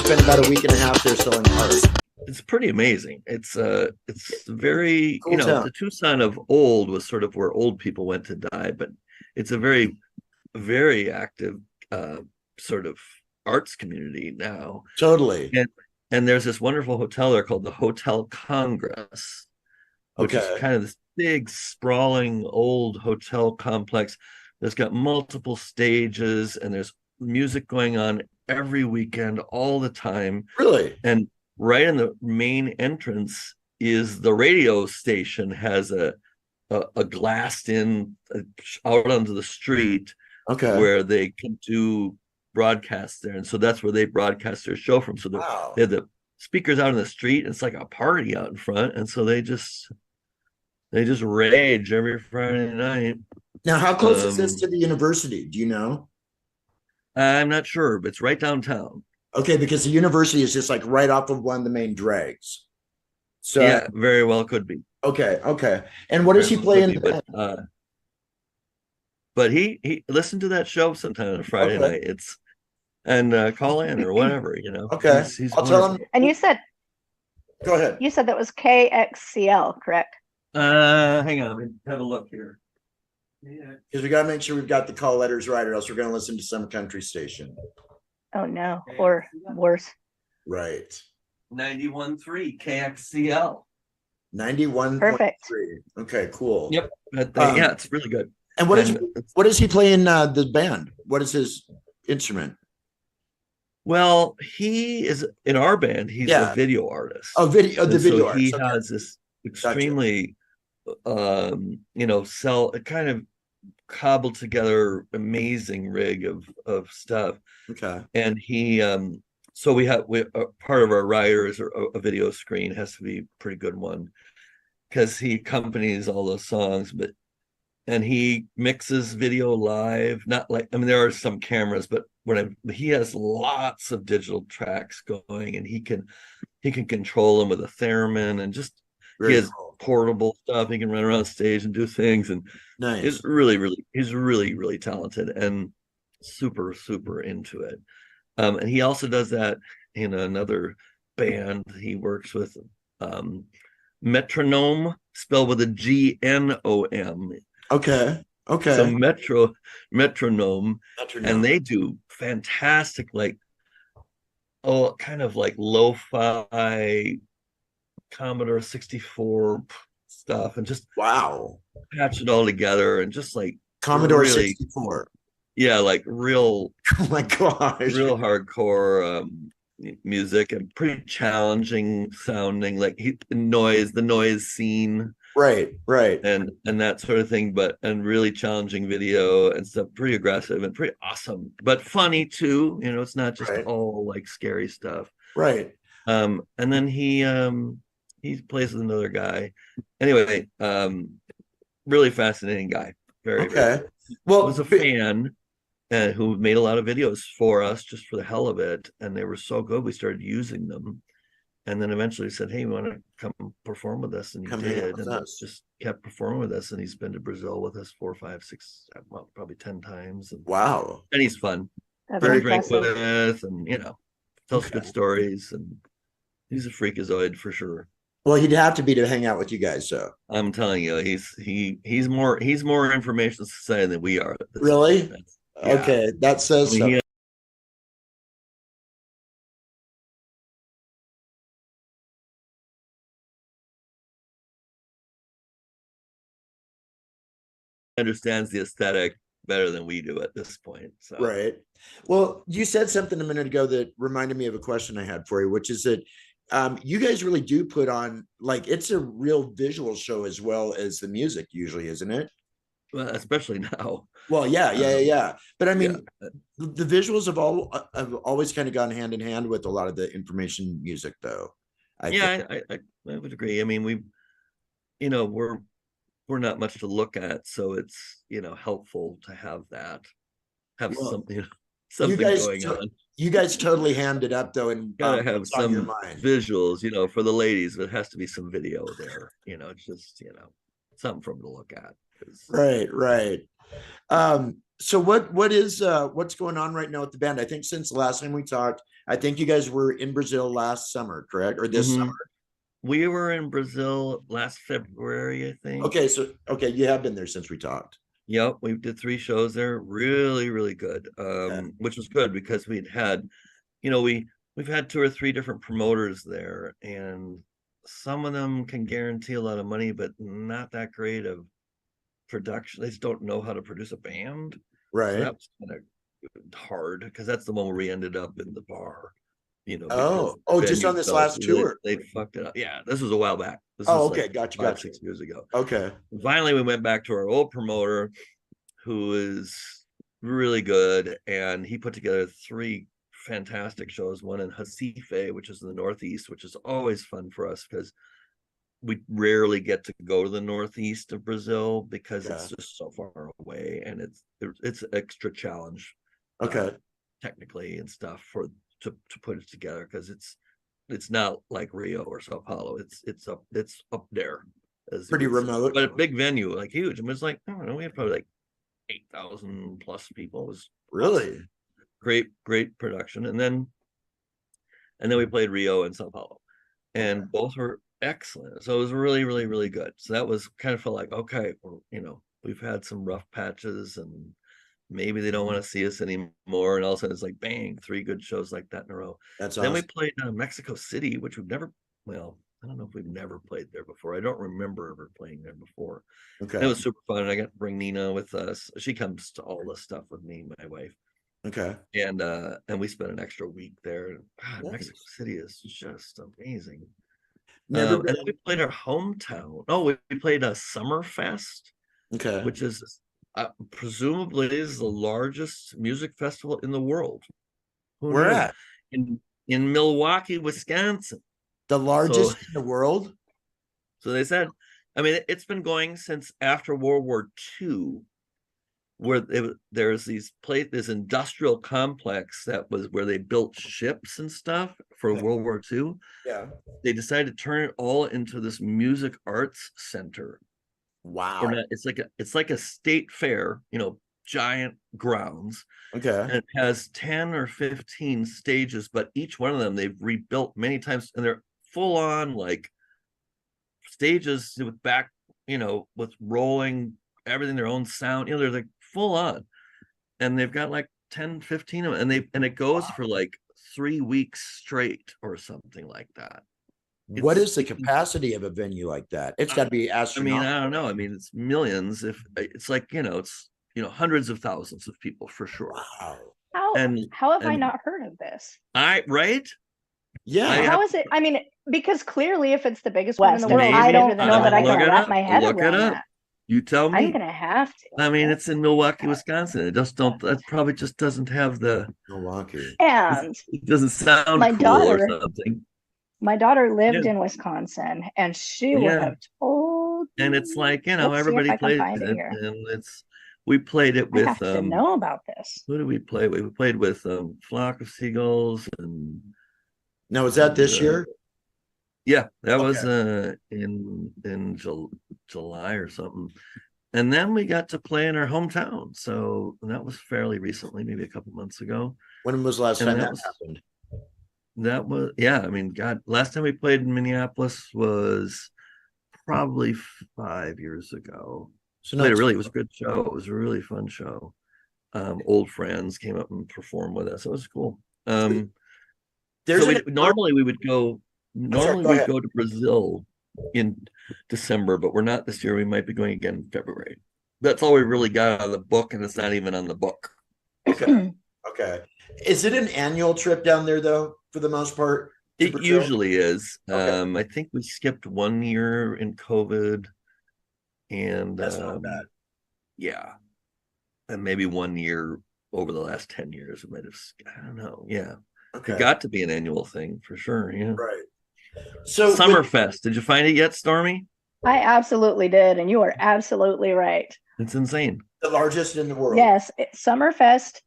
spent about a week and a half there selling art. It's pretty amazing. It's very, Cool town. the Tucson of old was sort of where old people went to die, but it's a very, very active sort of arts community now. Totally. And there's this wonderful hotel there called the Hotel Congress, which is Okay. kind of this big, sprawling old hotel complex that's got multiple stages, and there's music going on every weekend, all the time. Really? And right in the main entrance is the radio station, has a glassed in out onto the street Okay. where they can do broadcasts there, and so that's where they broadcast their show from. So Wow. they have the speakers out in the street. It's like a party out in front, and so they just rage every Friday night. Now, how close is this Um, to the university? Do you know? I'm not sure, but it's right downtown. Okay, because the university is just like right off of one of the main drags. So, Yeah, very well could be. okay, okay. And what does Very he well play could in be. the But band? he listened to that show sometime on a Friday Okay, night. It's and call in or whatever. okay. He's I'll tell him. wonderful. And Go ahead. you said that was KXCL, correct? Hang on, let me have a look here. Yeah. Because we got to make sure we've got the call letters right, or else we're going to listen to some country station. Oh no, or worse. Right. 91.3 KXCL. 91.3. Perfect. Okay, cool. Yep. But Um, it's really good. And what does he play in the band? What is his instrument? Well, he is in our band. He's Yeah. a video artist. Oh, video. The And so video he arts. Okay. has this Gotcha. extremely, sell kind of cobbled together amazing rig of stuff. Okay. And he, so we part of our rider is a video screen. It has to be a pretty good one because he accompanies all those songs, and he mixes video live. Not like, I mean, there are some cameras, but he has lots of digital tracks going, and he can control them with a theremin, and just Very he has cool. portable stuff. He can run around stage and do things, and Nice. he's really, really talented and super, super into it. And he also does that in another band he works with, Metronome, spelled with a GNOM. Okay. Okay. So metronome, and they do fantastic, like, kind of like lo-fi Commodore 64 stuff, and just Wow. patch it all together, and just like Commodore really, 64. yeah, like real Oh my gosh. real hardcore music, and pretty challenging sounding, like the noise scene, Right. Right. and that sort of thing, and really challenging video and stuff, pretty aggressive and pretty awesome, but funny too. It's not just Right. all like scary stuff. Right. And then he plays with another guy. Anyway, really fascinating guy. Very, Okay. very Well, was a fan who made a lot of videos for us just for the hell of it, and they were so good we started using them, and then eventually said, hey, you want to come perform with us? And he did, and just kept performing with us, and he's been to Brazil with us 4, 5, 6, well, probably 10 times, and wow. he's fun. That's Very drink impressive. with, and tells good stories, and he's a freakazoid for sure. Well, he'd have to be to hang out with you guys, so. I'm telling you, he's more information society than we are. Really? Yeah. Okay, that says so. He understands the aesthetic better than we do at this point. So Right. Well, you said something a minute ago that reminded me of a question I had for you, which is that you guys really do put on, like, it's a real visual show as well as the music usually, isn't it? well, especially now. Well, yeah. But I mean, Yeah. the visuals have always kind of gone hand in hand with a lot of the information music, though. I think. I would agree. I mean, we're not much to look at, so it's helpful to have Well, something you something guys, going on. you guys totally hammed it up though, and Gotta have what's on your some mind. visuals, for the ladies. There has to be some video there. It's just something for them to look at. Right. So what's going on right now with the band? I think since the last time we talked, I think you guys were in Brazil last summer, correct? Or this summer? We were in Brazil last February, I think. Okay, so you have been there since we talked. Yep, we did 3 shows there. Really, really good. Which was good because we've had 2 or 3 different promoters there, and some of them can guarantee a lot of money, but not that great of production. They just don't know how to produce a band. Right. So that was kind of hard because that's the one where we ended up in the bar. Just on this last tour. They fucked it up. Yeah, this was a while back. This was like gotcha. 6 years ago. Okay. Finally, we went back to our old promoter, who is really good, and he put together 3 fantastic shows. One in Recife, which is in the Northeast, which is always fun for us because we rarely get to go to the Northeast of Brazil because it's just so far away, and it's extra challenge. Technically and stuff to put it together because it's not like Rio or Sao Paulo. It's up there. Pretty remote, but a big venue, like huge. I mean, it's like, I don't know, we had probably like 8,000 plus people. It was really awesome. Great production. And then we played Rio and Sao Paulo, and both were excellent. So it was really, really, really good. So that was kind of felt like, okay, well, we've had some rough patches and maybe they don't want to see us anymore. And all of a sudden it's like, bang, 3 good shows like that in a row. That's then awesome. We played Mexico City, which I don't know if we've never played there before. I don't remember ever playing there before. Okay. It was super fun. I got to bring Nina with us. She comes to all this stuff with me, my wife. Okay. And we spent an extra week there. God, nice. Mexico City is just amazing. And then we played our hometown. Oh, we played a Summerfest. Okay. Which is presumably is the largest music festival in the world. Where at? In Milwaukee, Wisconsin. The largest in the world? So they said, I mean, it's been going since after World War II, where there's this industrial complex that was where they built ships and stuff for World War II. Yeah. They decided to turn it all into this music arts center. Wow. It's like a state fair, giant grounds. Okay. And it has 10 or 15 stages, but each one of them they've rebuilt many times, and they're full on like stages with back, with rolling everything, their own sound, they're like full on. And they've got like 10, 15 of them, and it goes for like 3 weeks straight or something like that. What is the capacity of a venue like that? It's got to be astronomical. I mean, I don't know. I mean, it's millions. If it's like, it's hundreds of thousands of people for sure. Wow. How have I not heard of this? Right? Yeah. How is it? I mean, because clearly, if it's the biggest one in the world, I don't know that I can wrap my head around that. You tell me. I'm gonna have to. I mean, it's in Milwaukee, Wisconsin. That probably just doesn't have the Milwaukee. And it doesn't sound cool or something. My daughter lived in Wisconsin, and she would have told me. And it's like, everybody plays it, and we played it with. I have to know about this. Who did we play with? We played with Flock of Seagulls, and now was that this year? Yeah, that was in July or something. And then we got to play in our hometown, so that was fairly recently, maybe a couple months ago. When was the last time that happened? That was, I mean, God, last time we played in Minneapolis was probably 5 years ago. So it was a good show. It was a really fun show. Old friends came up and performed with us. It was cool. Normally we'd go to Brazil in December, but we're not this year. We might be going again in February. That's all we really got on the book, and it's not even on the book. Okay. Is it an annual trip down there though, for the most part? It usually is. I think we skipped 1 year in COVID, and that's not bad. Yeah, and maybe 1 year over the last 10 years. It might have. I don't know. Yeah, it got to be an annual thing for sure. Yeah, right. So Summerfest, did you find it yet, Stormy? I absolutely did, and you are absolutely right. It's insane. The largest in the world. Yes, Summerfest.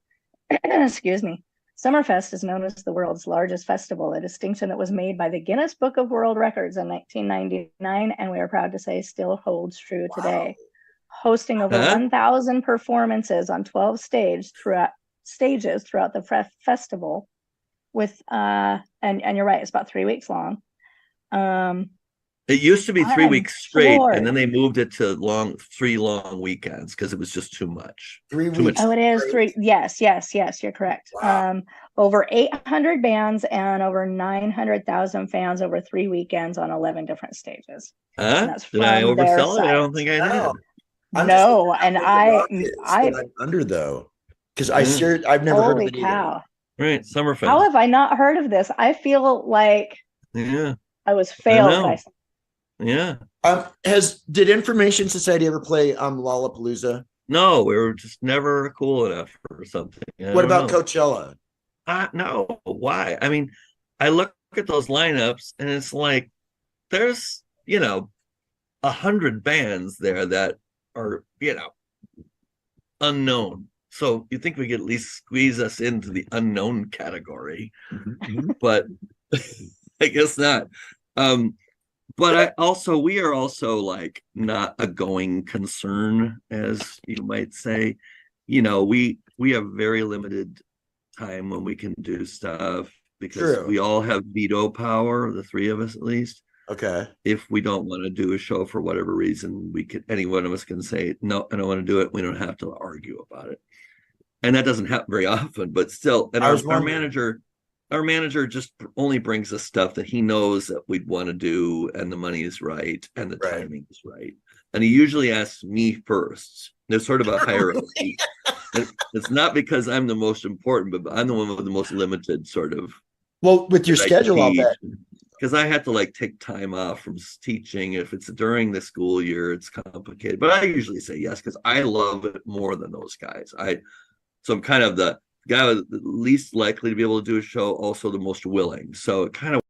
Excuse me. Summerfest is known as the world's largest festival, a distinction that was made by the Guinness Book of World Records in 1999, and we are proud to say still holds true today. hosting over Huh? 1,000 performances on 12 stages throughout the festival. With and you're right, it's about 3 weeks long. It used to be 3 I'm weeks straight, floored. and then they moved it to 3 long weekends because it was just too much. 3 Too weeks. Oh, it is straight? 3. Yes, you're correct. Wow. Over 800 bands and over 900,000 fans over 3 weekends on 11 different stages. And that's Did I from their oversell it? I site. don't think I No. did. I'm just No, looking and at what the rock is I that I'm under though. Because Yeah. I've never heard of holy it either. cow. Right, How Summerfest. have I not heard of this? I feel like Yeah, I was I failed know. by Yeah. Did Information Society ever play Lollapalooza? No, we were just never cool enough or something. I What don't about know. Coachella? No, why? I mean, I look at those lineups and it's like there's 100 bands there that are unknown. So you think we could at least squeeze us into the unknown category, but I guess not. But we are also like not a going concern, as you might say. We have very limited time when we can do stuff because True. we all have veto power, the three of us at least. Okay. If we don't want to do a show for whatever reason, any one of us can say, no, I don't want to do it. We don't have to argue about it. And that doesn't happen very often, but still, and our manager just only brings us stuff that he knows that we'd want to do, and the money is right and the timing is right. And he usually asks me first. There's sort of a hierarchy. It's not because I'm the most important, but I'm the one with the most limited sort of. Well, with your schedule, I'll bet. Because I have to take time off from teaching. If it's during the school year, it's complicated. But I usually say yes because I love it more than those guys. So I'm kind of the guy the least likely to be able to do a show, also the most willing. So it kind of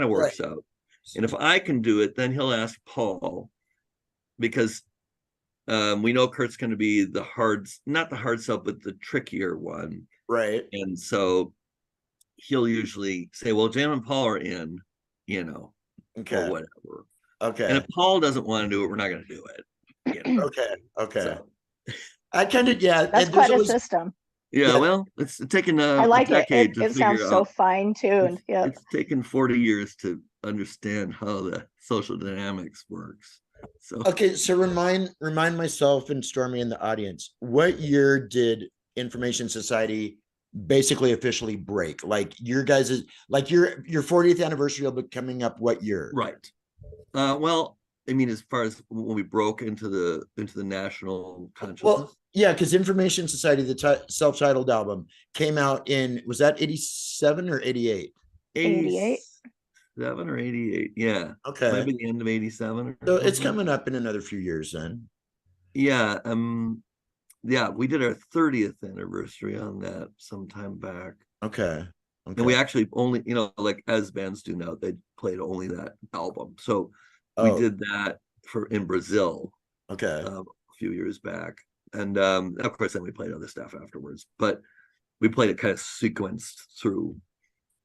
works out. And if I can do it, then he'll ask Paul, because we know Kurt's going to be not the hard sell, but the trickier one. Right. And so he'll usually say, well, Jam and Paul are in, okay, or whatever. Okay. And if Paul doesn't want to do it, we're not going to do it. Okay. So, I kind of, That's quite a system. Yeah, well, it's taken I like a decade to it figure sounds so out. fine-tuned. Yeah. It's taken 40 years to understand how the social dynamics works. So okay, so remind myself and Stormy in the audience, what year did Information Society basically officially break? Like your guys' your 40th anniversary will be coming up what year? Right. Well, I mean, as far as when we broke into the national consciousness. Well, yeah, because Information Society, the self-titled album, came out in, was that 87 or 88? 88. 7 or 88, yeah. Okay. Maybe the end of 87. So it's coming up in another few years then. Yeah. Yeah, we did our 30th anniversary on that some time back. Okay. And we actually only, like as bands do now, they played only that album. So we did that in Brazil. Okay. A few years back. And of course, then we played other stuff afterwards. But we played it kind of sequenced through.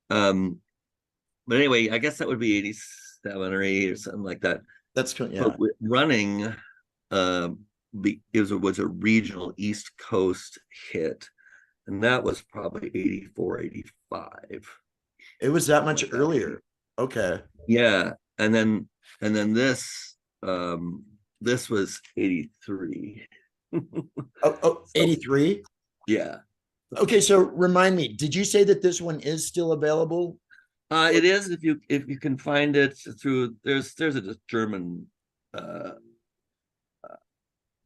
But anyway, I guess that would be 87 or 88 or something like that. That's cool. Yeah. But running, it was a regional East Coast hit, and that was probably 84, 85. It was that much earlier. Okay. Yeah, and then this was 83. 83. Yeah. Okay, so remind me, did you say that this one is still available? It is, if you can find it through, there's a German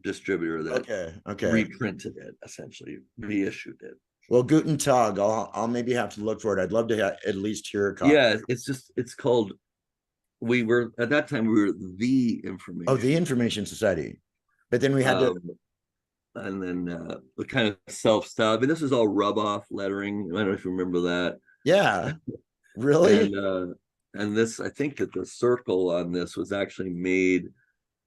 distributor that reprinted it, essentially reissued it. Well, Guten Tag. I'll maybe have to look for it. I'd love to at least hear a copy. Yeah, it's called. At that time we were the Information. Oh, the Information Society, but then we had to. And then the kind of self-styled. I mean, this is all rub-off lettering. I don't know if you remember that. Yeah. Really? And this, I think that the circle on this was actually made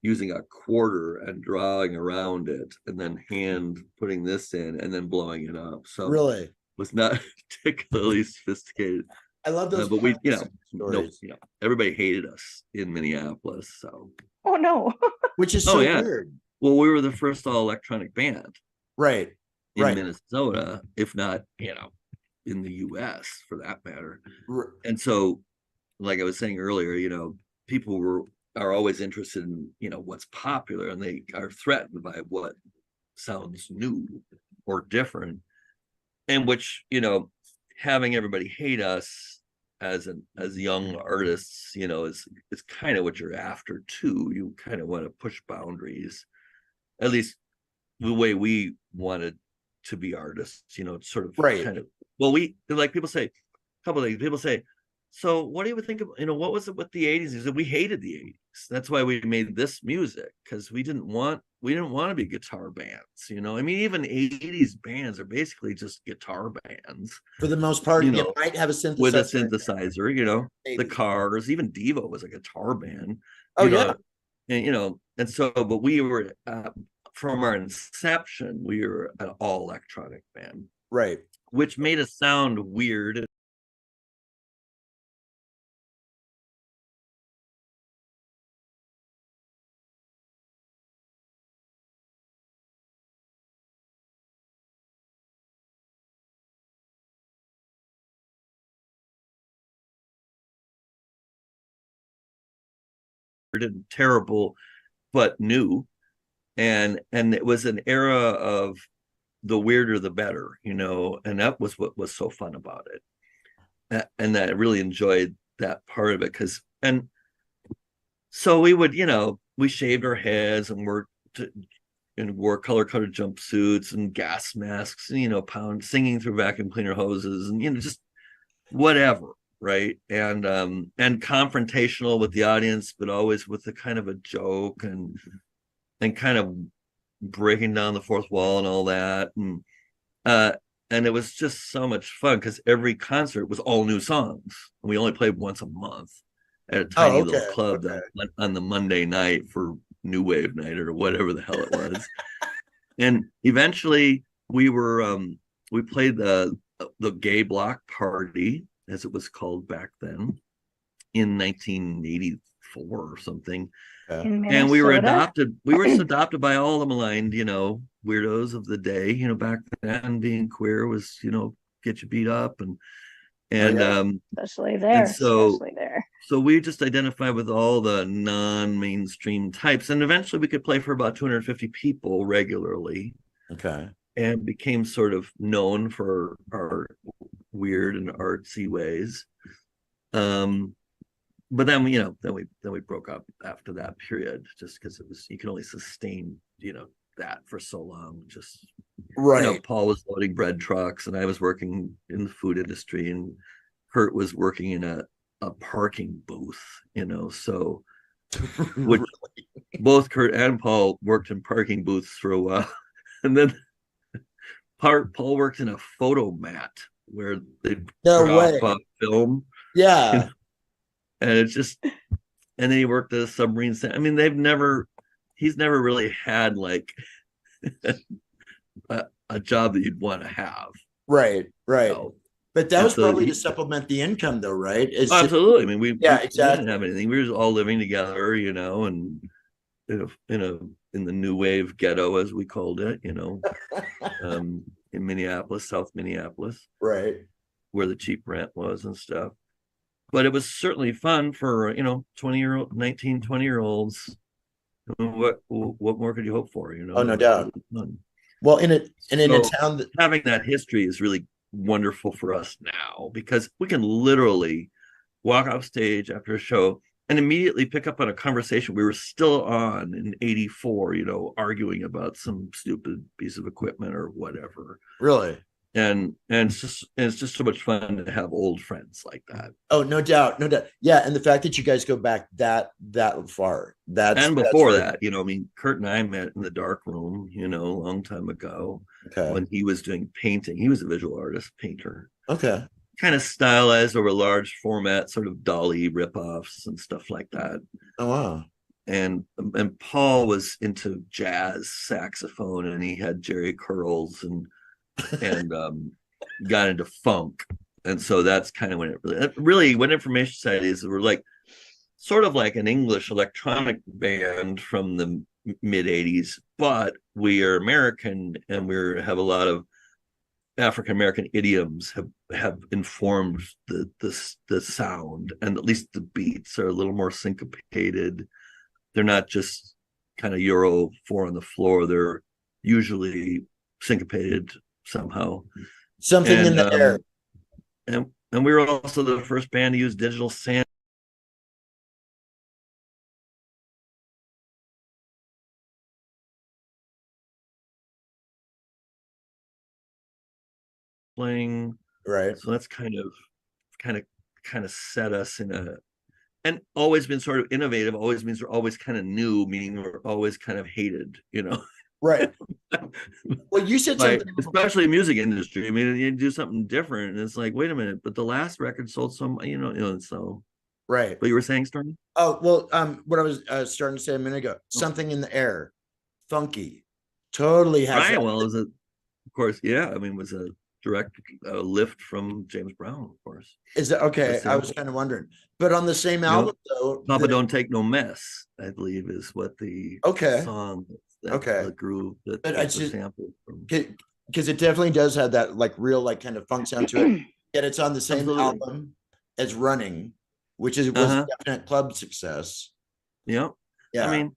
using a quarter and drawing around it, and then hand putting this in and then blowing it up. So Really, was not particularly sophisticated. I love those. But we, no, stories. everybody hated us in Minneapolis. So, Oh no. Which is so yeah. weird. Well, we were the first all electronic band Right. in Right. Minnesota, if not, in the US for that matter. R- And so, like I was saying earlier, people are always interested in, what's popular, and they are threatened by what sounds new or different. And which, having everybody hate us as young artists, is kind of what you're after too. You kind of want to push boundaries, at least the way we wanted to be artists, sort of Right. kind of. Well, we, like, people say, a couple of things. People say, so what do you think of, what was it with the 80s? Is that we hated the 80s. That's why we made this music, because we didn't want to be guitar bands. I mean, even 80s bands are basically just guitar bands for the most part. You might have a synthesizer with a synthesizer, Maybe. the Cars, even Devo was a guitar band. Oh yeah. And and so, but we were from our inception, we were an all electronic band, Right. which made us sound weird. And terrible, but new. And it was an era of the weirder the better, and that was what was so fun about it. And I really enjoyed that part of it, and so we would, we shaved our heads and wore color-coded jumpsuits and gas masks, and singing through vacuum cleaner hoses, and just whatever, right? And confrontational with the audience, but always with a kind of a joke, and kind of breaking down the fourth wall and all that. And it was just so much fun, because every concert was all new songs, and we only played once a month at a tiny little club that on the Monday night for New Wave Night or whatever the hell it was. And eventually we played the Gay Block Party, as it was called back then, in 1984 or something. And we were adopted by all the maligned, weirdos of the day. Back then, being queer was, get you beat up, and especially there. So we just identified with all the non-mainstream types, and eventually we could play for about 250 people regularly. Okay. And became sort of known for our weird and artsy ways. But then we broke up after that period, just because you can only sustain that for so long. Just right. Paul was loading bread trucks, and I was working in the food industry, and Kurt was working in a parking booth. So which both Kurt and Paul worked in parking booths for a while, and then Paul worked in a photo mat where they put off film. Yeah. And it's just, and then he worked at a submarine center. I mean, he's never really had like a job that you'd want to have. Right. So, but that was probably to supplement the income, though, right? Absolutely. I mean, we exactly. didn't have anything. We were just all living together, and in the new wave ghetto, as we called it, in Minneapolis, South Minneapolis, right, where the cheap rent was and stuff. But it was certainly fun for 20-year-olds. What more could you hope for? Oh, no doubt. Well, in a town that having that history is really wonderful for us now, because we can literally walk off stage after a show and immediately pick up on a conversation we were still on in '84, arguing about some stupid piece of equipment or whatever. Really. And it's just so much fun to have old friends like that. Oh, no doubt. Yeah, and the fact that you guys go back that far. And before that, I mean, Kurt and I met in the dark room, a long time ago. Okay. When he was doing painting. He was a visual artist, painter. Okay. Kind of stylized over large format, sort of Dolly ripoffs and stuff like that. Oh wow. and Paul was into jazz saxophone, and he had Jerry curls and got into funk. And so that's kind of when it really when Information Society is, we're like sort of like an English electronic band from the mid 80s, but we are American, and we have a lot of African American idioms have informed the sound, and at least the beats are a little more syncopated. They're not just kind of Euro 4 on the floor. They're usually syncopated somehow. Something in the air. And we were also the first band to use digital sampling. Right. So that's kind of set us in a, and always been sort of innovative. Always means we're always kind of new, meaning we're always kind of hated, you know. Right. Well, you said something, especially music industry. I mean, you do something different, and it's like, wait a minute, but the last record sold some, you know, so. Right. But you were saying, Stormy? Oh, well, what I was starting to say a minute ago, something in the air, funky, totally has. Right. Well, of course, yeah. I mean, was a direct lift from James Brown, of course. Is that okay? I was kind of wondering, but on the same album, though, Papa Don't Take No Mess, I believe, is what the song. The groove that the sample from, because it definitely does have that like real like kind of funk sound to it. Yet it's on the same album as Running, which was a definite club success. Yeah. I mean,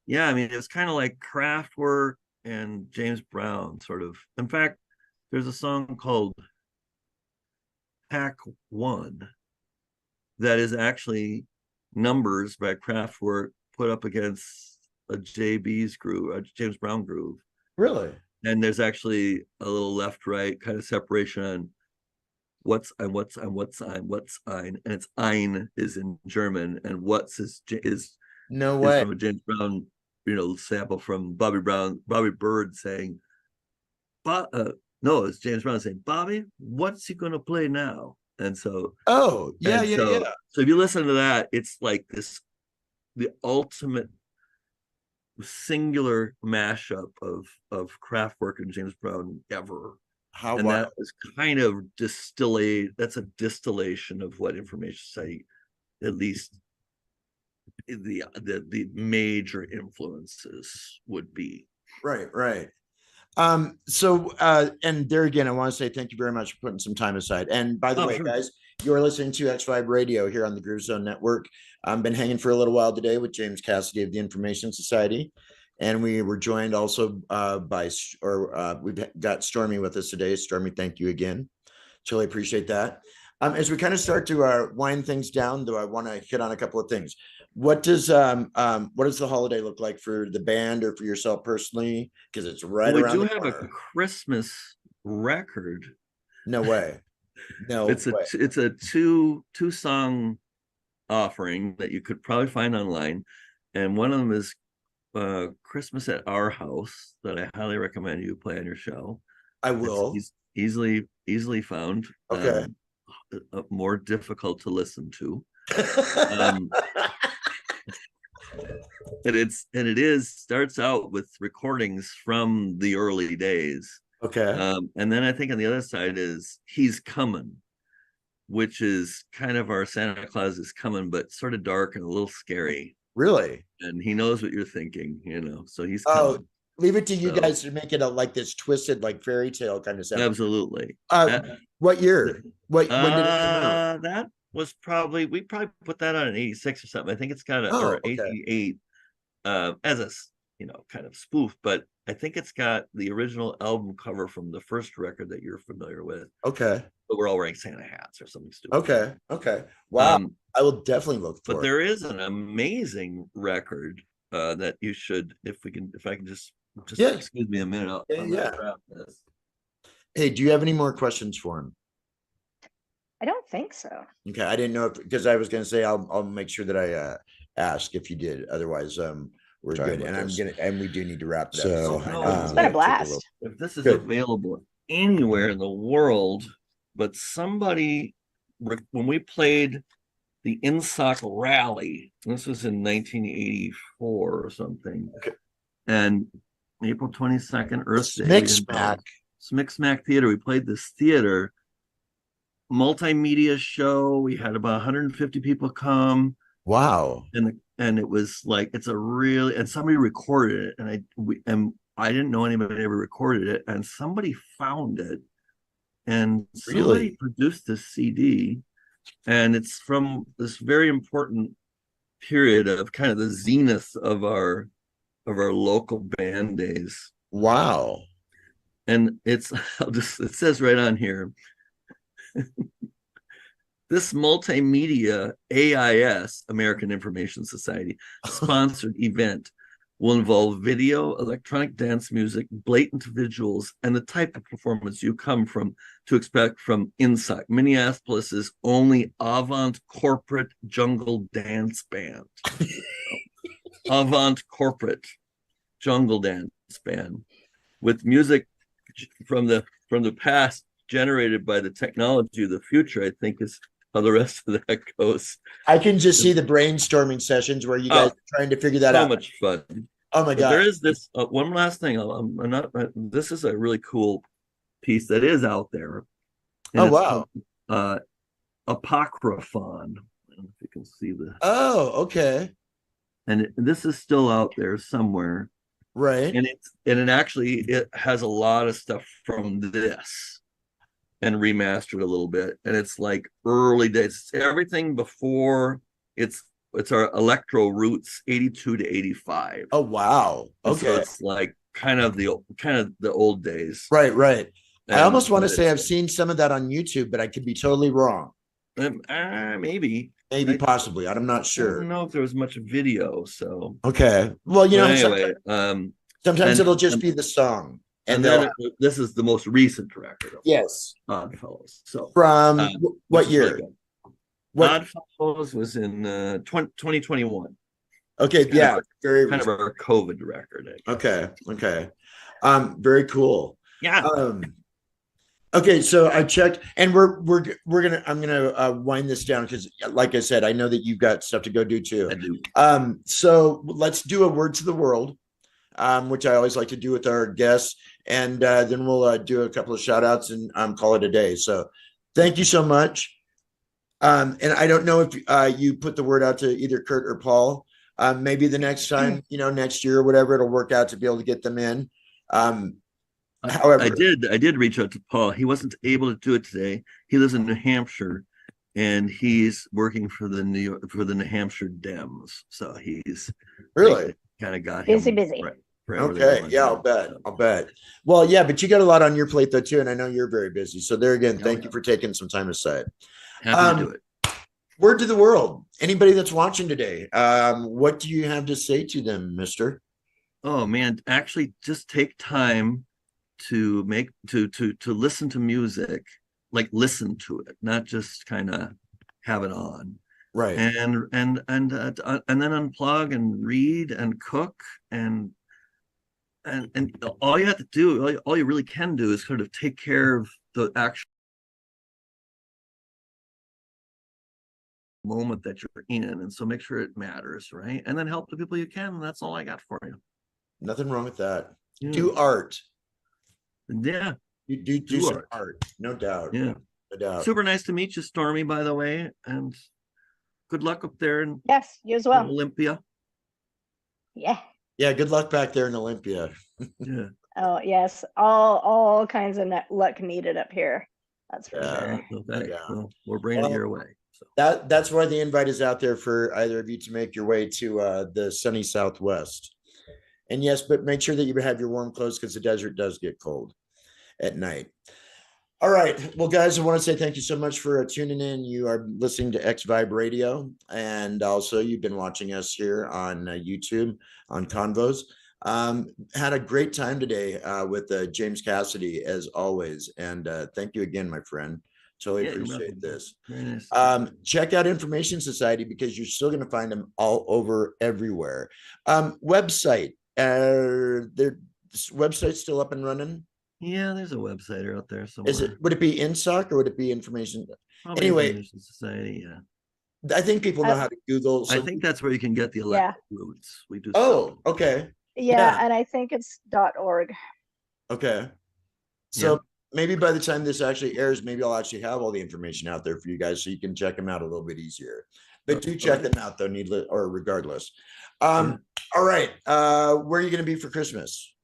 it was kind of like Kraftwerk and James Brown, sort of. In fact, there's a song called Pack One that is actually numbers by Kraftwerk put up against a JB's groove, a James Brown groove. Really? And there's actually a little left-right kind of separation on what's ein, and it's ein is in German, and what's is no way is from a James Brown, sample from Bobby Bird saying, but no, it's James Brown saying, Bobby, what's he gonna play now? And so, so if you listen to that, it's like the ultimate singular mashup of Kraftwerk and James Brown ever. That is kind of that's a distillation of what Information Society, at least the major influences would be. Right. So and there again, I want to say thank you very much for putting some time aside. And by the way, guys, you're listening to X5 Radio here on the Groove Zone Network. I've been hanging for a little while today with James Cassidy of the Information Society, and we were joined also we've got Stormy with us today. Stormy, thank you again. Truly appreciate that. As we kind of start to wind things down, though, I want to hit on a couple of things. What does the holiday look like for the band or for yourself personally? Because it's right around the corner. We do have a Christmas record. No way. No, it's a two song offering that you could probably find online, and one of them is Christmas at Our House that I highly recommend you play on your show. I will. It's easily found. Okay. More difficult to listen to. It starts out with recordings from the early days. Okay. And then I think on the other side is He's Coming, which is kind of our Santa Claus is coming, but sort of dark and a little scary. Really? And he knows what you're thinking, so he's coming. Oh, leave it to you guys to make it like this twisted, like fairy tale kind of sound. Absolutely. What year? When did it come out? That was we probably put that on in 86 or something. I think it's got or 88 as a kind of spoof, but I think it's got the original album cover from the first record that you're familiar with. Okay. But we're all wearing Santa hats or something stupid. Okay. Wow. I will definitely look for it. But there is an amazing record that you should, if I can just excuse me a minute. Hey, do you have any more questions for him? I don't think so. Okay, I didn't know because I was going to say I'll make sure that I ask if you did. Otherwise, we're good, and we do need to wrap it up. So it's been a blast. If this is available anywhere in the world, but somebody when we played the INSOC rally. This was in 1984 or something. Okay. And April 22nd, Earth Day. Smick Smack. Smick Smack Theater. We played this theater, multimedia show. We had about 150 people come. Wow. And it was like, it's a really, and somebody recorded it. And I didn't know anybody ever recorded it. And somebody found it. And somebody produced this CD. And it's from this very important period of kind of the zenith of our local band days. Wow. And it says right on here, this multimedia AIS, American Information Society, sponsored event will involve video, electronic dance music, blatant visuals, and the type of performance you come to expect from INSOC, Minneapolis's only avant corporate jungle dance band. Avant corporate jungle dance band with music from the past generated by the technology of the future, I think is how the rest of that goes. I can just see the brainstorming sessions where you guys are trying to figure that out. So much fun. Oh my God. There is this one last thing. This is a really cool piece that is out there. Oh, wow. Apocryphon. I don't know if you can see this. Oh, okay. And this is still out there somewhere. Right. And it has a lot of stuff from this and remastered a little bit. And it's like early days. It's everything before it's our electro roots, 82 to 85. Oh wow. Okay. So it's like kind of the old days. Right. And I almost want to say I've seen some of that on YouTube, but I could be totally wrong. Maybe Possibly. I'm not sure. I don't know if there was much video. So okay. Well, you know, anyway, sometimes it'll just be the song. And then this is the most recent record. Yes. Oddfellows. So from what year? Really Oddfellows was in 2021. Okay, yeah, very kind of our COVID record. Okay. Very cool. Yeah. Okay, so I checked, and I'm gonna wind this down because, like I said, I know that you've got stuff to go do too. I do. So let's do a word to the world, which I always like to do with our guests, and then we'll do a couple of shout outs and call it a day. So thank you so much. And I don't know if you put the word out to either Kurt or Paul. Maybe the next time, next year or whatever, it'll work out to be able to get them in. However, I did reach out to Paul. He wasn't able to do it today. He lives in New Hampshire, and he's working for the New Hampshire Dems. So he's really kind of got busy. Right, okay, yeah, I'll bet. Well, yeah, but you got a lot on your plate though too, and I know you're very busy. So there again, thank you for taking some time aside. Happy to do it. Word to the world. Anybody that's watching today, what do you have to say to them, mister? Oh man, actually just take time to listen to music, like listen to it, not just kind of have it on. Right. And then unplug and read and cook and all you have to do, all you really can do is sort of take care of the actual moment that you're in, and so make sure it matters, right? And then help the people you can. And that's all I got for you. Nothing wrong with that. Yeah. Do art. Yeah, you do some art, no doubt. Yeah, no doubt. Super nice to meet you, Stormy, by the way, and good luck up there in yes, you as well. Olympia. Yeah, good luck back there in Olympia. Yeah. Oh yes, all kinds of luck needed up here. That's for sure. Okay. Yeah. Well, we're bringing it your way. So. That's why the invite is out there for either of you to make your way to the sunny Southwest. And yes, but make sure that you have your warm clothes because the desert does get cold at night. All right. Well, guys, I want to say thank you so much for tuning in. You are listening to X Vibe Radio. And also you've been watching us here on YouTube on KONVOS. Had a great time today with James Cassidy, as always. And thank you again, my friend. Totally appreciate this. Very nice. Check out Information Society because you're still going to find them all over everywhere. Website. Their website's still up and running. Yeah, there's a website out there somewhere. Would it be INSOC or would it be Information? Probably anyway, Information Society. Yeah. I think people know how to Google. I So think that's where you can get the Yeah. electric roots. We do. oh, okay. Yeah, Yeah. and I think it's .org. Okay. So maybe by the time this actually airs, maybe I'll actually have all the information out there for you guys so you can check them out a little bit easier. But do check them out though, needless or regardless. All right. Where are you going to be for Christmas?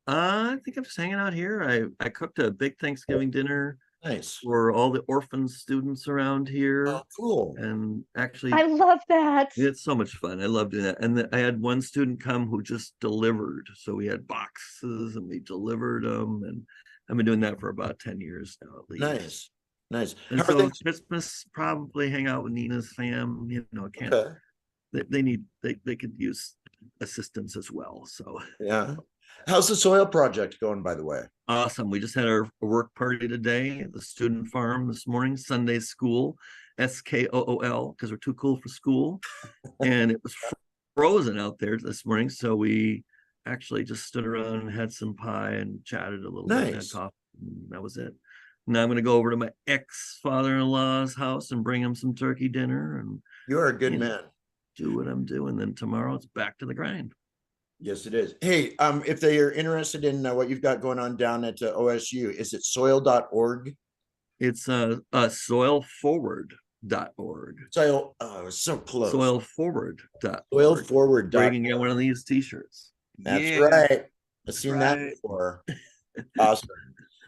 I think I'm just hanging out here. I cooked a big Thanksgiving dinner Nice. for all the orphan students around here. Oh, cool. And actually, I love that. it's so much fun. I love doing that. And I had one student come who just delivered. So we had boxes and we delivered them. And I've been doing that for about 10 years now, at least. Nice. Nice. And so Christmas, probably hang out with Nina's fam. You know, can't they could use assistance as well. So yeah. How's the soil project going, by the way? Awesome. We just had our work party today at the student farm this morning, Sunday school, SKOOL, because we're too cool for school. And it was frozen out there this morning. So we actually just stood around and had some pie and chatted a little bit and had coffee. And that was it. Now I'm going to go over to my ex-father-in-law's house and bring him some turkey dinner. And you're a good man. Do what I'm doing. Then tomorrow it's back to the grind. Yes, it is. Hey, if they are interested in what you've got going on down at OSU, is it soil.org? It's soilforward.org. Soil, oh, so close. Soilforward.org. Soilforward. Where you can get one of these t-shirts. That's right. I've seen that before. Awesome.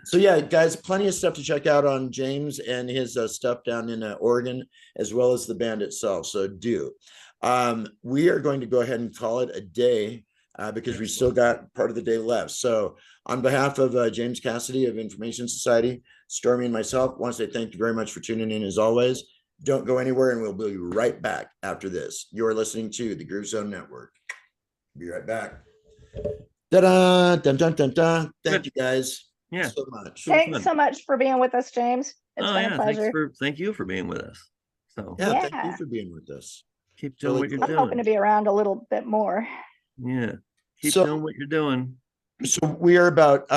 So yeah, guys, plenty of stuff to check out on James and his stuff down in Oregon, as well as the band itself. So do. We are going to go ahead and call it a day because we still got part of the day left. So on behalf of James Cassidy of Information Society, Stormy and myself, want to say thank you very much for tuning in as always. Don't go anywhere and we'll be right back after this. You're listening to the Groove Zone Network. Be right back. Ta-da! Dun, dun, dun, dun. Thank you guys. Yeah. So much. Thanks so much for being with us, James. It's been a pleasure. Thank you for being with us. So thank you for being with us. Keep doing what you're doing. I'm hoping to be around a little bit more. Yeah. Keep doing what you're doing. So we are about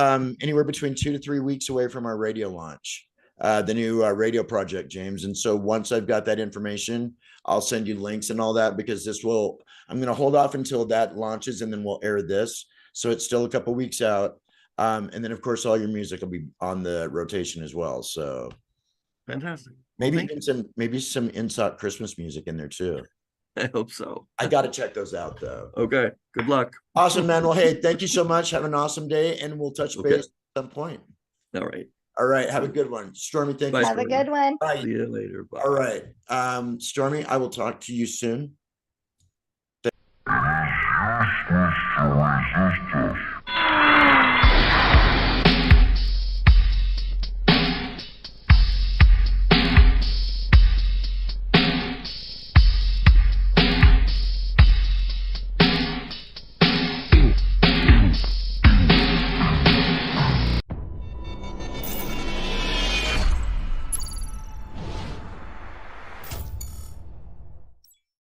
anywhere between 2 to 3 weeks away from our radio launch, the new radio project, James. And so once I've got that information, I'll send you links and all that, because I'm going to hold off until that launches and then we'll air this. So it's still a couple weeks out. And then of course, all your music will be on the rotation as well. So fantastic. Maybe some Inside Christmas music in there too. I hope so. I got to check those out though. Okay. Good luck. Awesome, man. Well, hey, thank you so much. Have an awesome day and we'll touch base at some point. All right. All right. Have a good one. Stormy, thank you. Have a good one. Bye. See you later. Bye. All right. Stormy, I will talk to you soon.